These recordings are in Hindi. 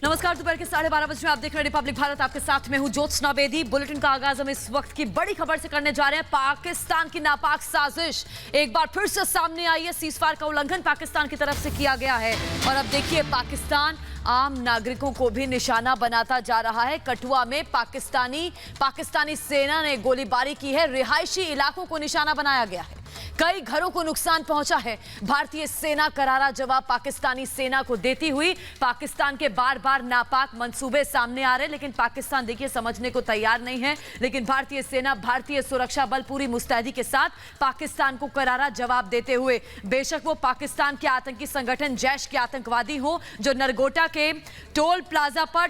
नमस्कार, दोपहर के 12:30 बजे आप देख रहे हैं रिपब्लिक भारत। आपके साथ में हूं ज्योत्सना बेदी। बुलेटिन का आगाज हम इस वक्त की बड़ी खबर से करने जा रहे हैं। पाकिस्तान की नापाक साजिश एक बार फिर से सामने आई है। सीजफायर का उल्लंघन पाकिस्तान की तरफ से किया गया है और अब देखिए पाकिस्तान आम नागरिकों को भी निशाना बनाता जा रहा है। कठुआ में पाकिस्तानी सेना ने गोलीबारी की है। रिहायशी इलाकों को निशाना बनाया गया है। कई घरों को नुकसान पहुंचा है। भारतीय सेना करारा जवाब पाकिस्तानी सेना को देती हुई। पाकिस्तान के बार बार नापाक मंसूबे सामने आ रहे हैं, लेकिन पाकिस्तान देखिए समझने को तैयार नहीं है। लेकिन भारतीय सेना, भारतीय सुरक्षा बल पूरी मुस्तैदी के साथ पाकिस्तान को करारा जवाब देते हुए, बेशक वो पाकिस्तान के आतंकी संगठन जैश के आतंकवादी हो जो नरगोटा के टोल प्लाजा पर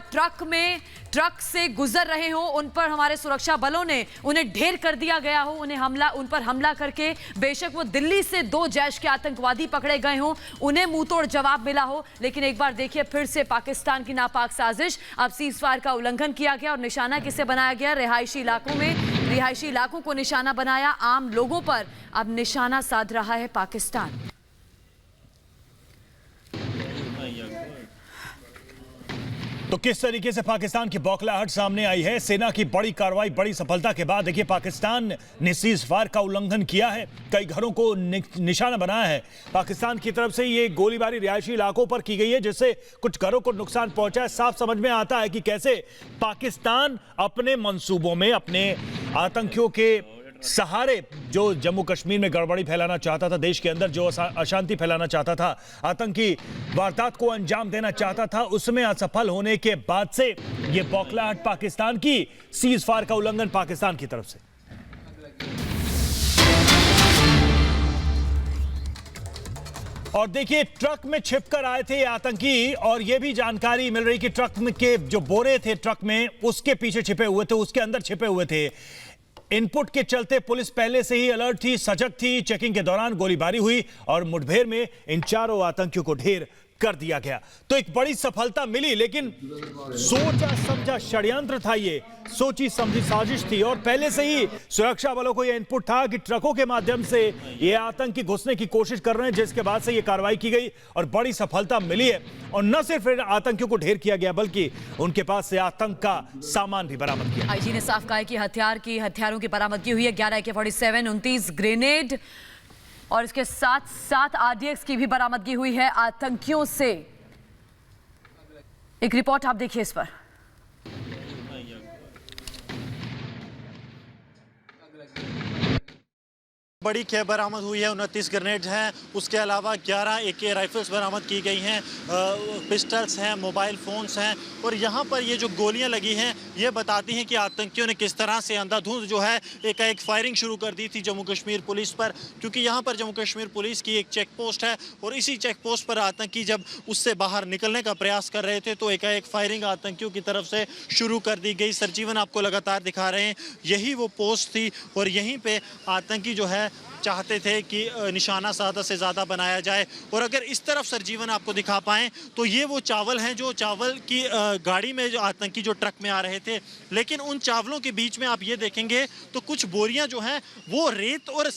ट्रक से गुजर रहे हो, उन पर हमारे सुरक्षा बलों ने उन्हें ढेर कर दिया गया हो, उन पर हमला करके बेशक वो दिल्ली से 2 जैश के आतंकवादी पकड़े गए हों, उन्हें मुंहतोड़ जवाब मिला हो। लेकिन एक बार देखिए फिर से पाकिस्तान की नापाक साजिश। अब सीजफायर का उल्लंघन किया गया और निशाना किसे बनाया गया? रिहायशी इलाकों को निशाना बनाया। आम लोगों पर अब निशाना साध रहा है पाकिस्तान। तो किस तरीके से पाकिस्तान की बौखलाहट सामने आई है। सेना की बड़ी कार्रवाई, बड़ी सफलता के बाद देखिए पाकिस्तान ने सीजफायर का उल्लंघन किया है। कई घरों को निशाना बनाया है। पाकिस्तान की तरफ से ये गोलीबारी रिहायशी इलाकों पर की गई है, जिससे कुछ घरों को नुकसान पहुंचा है। साफ समझ में आता है कि कैसे पाकिस्तान अपने मंसूबों में, अपने आतंकियों के सहारे जो जम्मू कश्मीर में गड़बड़ी फैलाना चाहता था, देश के अंदर जो अशांति फैलाना चाहता था, आतंकी वारदात को अंजाम देना चाहता था, उसमें असफल होने के बाद से ये बौखलाहट पाकिस्तान की, सीजफायर का उल्लंघन पाकिस्तान की तरफ से। और देखिए ट्रक में छिपकर आए थे आतंकी, और यह भी जानकारी मिल रही कि ट्रक में के जो बोरे थे ट्रक में, उसके पीछे छिपे हुए थे, उसके अंदर छिपे हुए थे। इनपुट के चलते पुलिस पहले से ही अलर्ट थी, सजग थी। चेकिंग के दौरान गोलीबारी हुई और मुठभेड़ में इन चारों आतंकियों को ढेर कर दिया गया। तो एक बड़ी सफलता मिली, लेकिन सोचा समझा षड्यंत्र था, ये सोची समझी साजिश थी। और पहले से ही सुरक्षा बलों को यह इनपुट था कि ट्रकों के माध्यम से ये आतंकी घुसने की कोशिश कर रहे हैं, जिसके बाद से ये कार्रवाई की गई और बड़ी सफलता मिली है। और न सिर्फ आतंकियों को ढेर किया गया, बल्कि उनके पास से आतंक का सामान भी बरामद किया। आईजी ने साफ कहा कि हथियारों की बरामदगी हुई है। 11 AK-47, 29 ग्रेनेड और इसके साथ 7 RDX की भी बरामदगी हुई है आतंकियों से। एक रिपोर्ट आप देखिए इस पर। बड़ी खेप बरामद हुई है, 29 ग्रेनेड हैं, उसके अलावा 11 AK राइफल्स बरामद की गई हैं, पिस्टल्स हैं, मोबाइल फ़ोन्स हैं। और यहाँ पर ये जो गोलियाँ लगी हैं ये बताती हैं कि आतंकियों ने किस तरह से अंधाधुंध जो है एक फायरिंग शुरू कर दी थी जम्मू कश्मीर पुलिस पर। क्योंकि यहाँ पर जम्मू कश्मीर पुलिस की एक चेक पोस्ट है और इसी चेक पोस्ट पर आतंकी जब उससे बाहर निकलने का प्रयास कर रहे थे तो एक फायरिंग आतंकियों की तरफ से शुरू कर दी गई। सरजीवन आपको लगातार दिखा रहे हैं, यही वो पोस्ट थी और यहीं पर आतंकी जो है चाहते थे कि निशाना ज़्यादा से ज़्यादा बनाया जाए। और अगर इस तरफ सरजीवन आपको दिखा पाएँ तो ये वो चावल हैं जो चावल की गाड़ी में जो आतंकी जो ट्रक में आ रहे थे, लेकिन उन चावलों के बीच में आप ये देखेंगे तो कुछ बोरियां जो हैं वो रेत और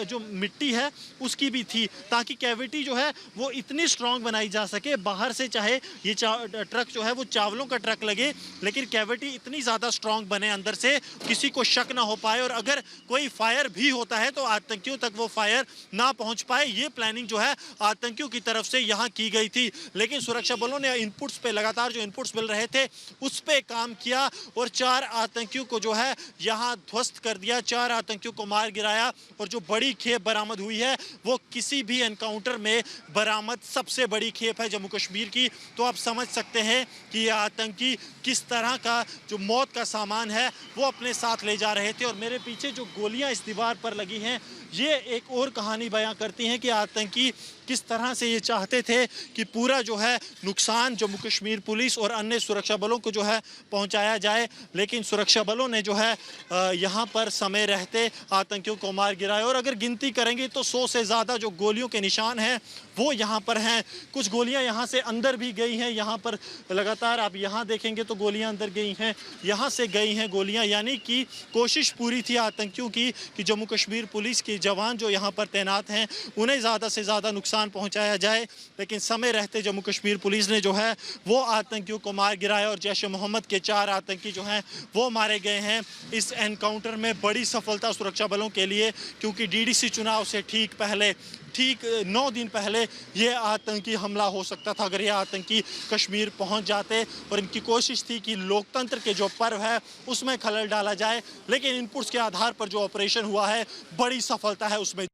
जो मिट्टी है उसकी भी थी, ताकि कैविटी जो है वो इतनी स्ट्रॉन्ग बनाई जा सके। बाहर से चाहे ये ट्रक जो है वो चावलों का ट्रक लगे, लेकिन कैविटी इतनी ज़्यादा स्ट्रॉन्ग बने अंदर से किसी को शक ना हो पाए, और अगर कोई फायर भी होता है तो आतंकियों तक वो फायर ना पहुंच पाए। ये प्लानिंग जो है आतंकियों की तरफ से यहां की गई थी। लेकिन सुरक्षा बलों ने इनपुट्स पे लगातार जो इनपुट्स मिल रहे थे उस पे काम किया और 4 आतंकियों को जो है यहां ध्वस्त कर दिया, 4 आतंकियों को मार गिराया। और जो बड़ी खेप बरामद हुई है वो किसी भी एनकाउंटर में बरामद सबसे बड़ी खेप है जम्मू कश्मीर की। तो आप समझ सकते हैं कि ये आतंकी किस तरह का जो मौत का सामान है वो अपने साथ ले जा रहे थे। और मेरे पीछे जो गोलियां इस दीवार पर लगी हैं ये एक और कहानी बयां करती हैं कि आतंकी किस तरह से ये चाहते थे कि पूरा जो है नुकसान जम्मू कश्मीर पुलिस और अन्य सुरक्षा बलों को जो है पहुंचाया जाए। लेकिन सुरक्षा बलों ने जो है यहाँ पर समय रहते आतंकियों को मार गिराया। और अगर गिनती करेंगे तो 100 से ज़्यादा जो गोलियों के निशान हैं वो यहाँ पर हैं। कुछ गोलियाँ यहाँ से अंदर भी गई हैं, यहाँ पर लगातार आप यहाँ देखेंगे तो गोलियाँ अंदर गई हैं, यहाँ से गई हैं गोलियाँ। यानी कि कोशिश पूरी थी आतंकियों की कि जम्मू कश्मीर पुलिस की जवान जो यहाँ पर तैनात हैं उन्हें ज़्यादा से ज़्यादा नुकसान पहुँचाया जाए, लेकिन समय रहते जम्मू कश्मीर पुलिस ने जो है वो आतंकियों को मार गिराया और जैश ए मोहम्मद के 4 आतंकी जो हैं वो मारे गए हैं। इस एनकाउंटर में बड़ी सफलता सुरक्षा बलों के लिए, क्योंकि डीडीसी चुनाव से ठीक 9 दिन पहले ये आतंकी हमला हो सकता था अगर ये आतंकी कश्मीर पहुंच जाते, और इनकी कोशिश थी कि लोकतंत्र के जो पर्व है उसमें खलल डाला जाए, लेकिन इनपुट्स के आधार पर जो ऑपरेशन हुआ है बड़ी सफलता है उसमें।